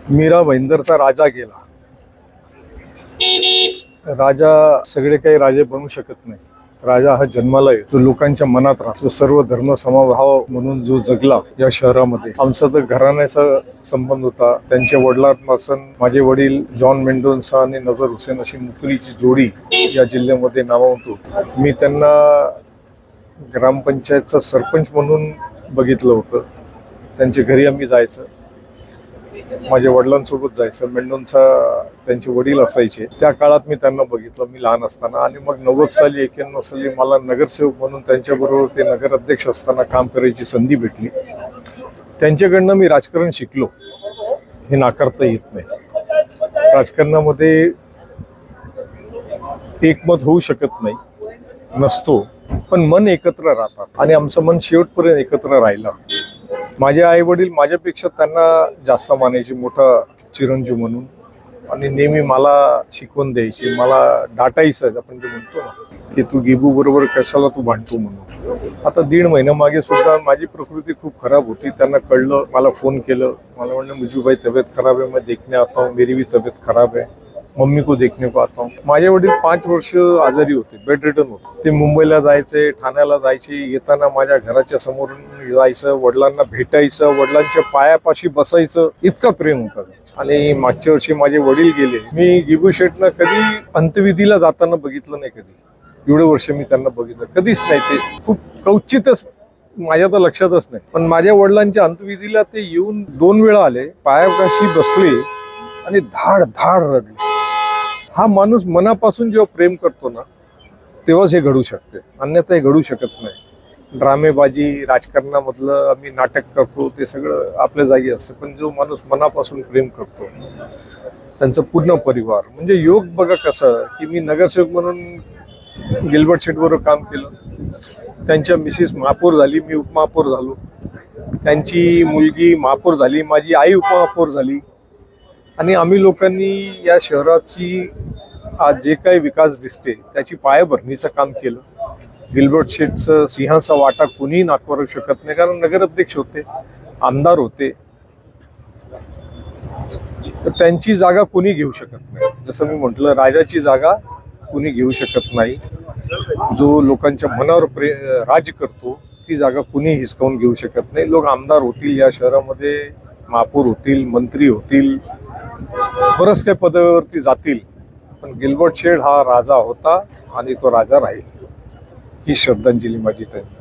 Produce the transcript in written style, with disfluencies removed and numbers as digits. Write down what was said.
मीरा भाईंदरचा राजा गेला. राजा सगळे काही राजे बनू शकत नाही. राजा हा जन्माला येतो, तो लोकांच्या मनात राहतो. सर्व धर्म समभाव म्हणून जो जगला या शहरामध्ये. आमचा तर घराण्याचा संबंध होता. त्यांच्या वडिलांपासून माझे वडील जॉन मेंडोन्सा आणि नजर हुसेन अशी मुकरीची जोडी या जिल्ह्यामध्ये नामवंत होती. मी त्यांना ग्रामपंचायतचा सरपंच म्हणून बघितलं होतं. त्यांच्या घरी आम्ही जायचं, माझ्या वडिलांसोबत जायचं. मेंडोन्सा त्यांचे वडील असायचे. त्या काळात मी त्यांना बघितलं, मी लहान असताना. आणि मग 90 साली 91 साली मला नगरसेवक म्हणून त्यांच्याबरोबर ते नगराध्यक्ष असताना काम करायची संधी भेटली. त्यांच्याकडनं मी राजकारण शिकलो, हे नाकारता येत नाही. राजकारणामध्ये एकमत होऊ शकत नाही, नसतो, पण मन एकत्र राहतात आणि आमचं मन शेवटपर्यंत एकत्र राहिलं. माझे आई वडील माझ्यापेक्षा त्यांना जास्त मानायचे, मोठा चिरंजीव म्हणून. आणि नेहमी मला शिकवून द्यायची, मला डाटायचं. आपण जे म्हणतो ना की तू गिबू बरोबर कशाला तू भांडतो म्हणून. आता 1.5 महिन्यामागे सुद्धा माझी प्रकृती खूप खराब होती. त्यांना कळलं, मला फोन केलं. मला म्हणलं मुझे भाई तबीयत खराब है, मैं देखने आता हूँ, मेरी भी तबीयत खराब है, मम्मी को देखने को आता हूँ. माझे वडील 5 वर्ष आजारी होते, बेड रिटर्न होते. ते मुंबईला जायचे, ठाण्याला जायचे. येताना माझ्या घराच्या समोरून जायचं, वडिलांना भेटायचं, वडिलांच्या पायापाशी बसायचं. इतका प्रेम होता त्यांचा. आणि मागच्या वर्षी माझे वडील गेले. मी गिबू शेठनं कधी अंत्यविधीला जाताना बघितलं नाही. कधी एवढे वर्ष मी त्यांना बघितलं कधीच नाही. ते खूप क्वचितच, माझ्या तर लक्षातच नाही. पण माझ्या वडिलांच्या अंत्यविधीला ते येऊन 2 वेळा आले, पायापाशी बसले आणि धाड धाड रडले. हा माणूस मनापासून जेव्हा प्रेम करतो ना, तेव्हाच हे घडू शकते, अन्यथा हे घडू शकत नाही. ड्रामेबाजी, राजकारणामधलं आम्ही नाटक करतो, ते सगळं आपल्या जागी असतं. पण जो माणूस मनापासून प्रेम करतो, त्यांचा पूर्ण परिवार म्हणजे योग. बघा कसं की मी नगरसेवक म्हणून गिल्बर्ट शेठबरोबर काम केलं. त्यांच्या मिसेस महापौर झाली, मी उपमहापौर झालो. त्यांची मुलगी महापौर झाली, माझी आई उपमहापौर झाली. आणि आम्ही लोकांनी या शहराची आज जे काही विकास दिसते त्याची पायाभरणीचं काम केलं. गिल्बर्ट शेठचं सिंहाचा वाटा कुणीही नाकारू शकत नाही, कारण नगराध्यक्ष होते, आमदार होते. तर त्यांची जागा कुणी घेऊ शकत नाही. जसं मी म्हटलं, राजाची जागा कुणी घेऊ शकत नाही. जो लोकांच्या मनावर राज्य करतो ती जागा कुणी हिसकावून घेऊ शकत नाही. लोक आमदार होतील या शहरामध्ये, महापौर होतील, मंत्री होतील, बरंच काही पदावरती जातील, पण गिल्बर्ट शेठ हा राजा होता आणि तो राजा राहील. ही श्रद्धांजली माझी त्यांना.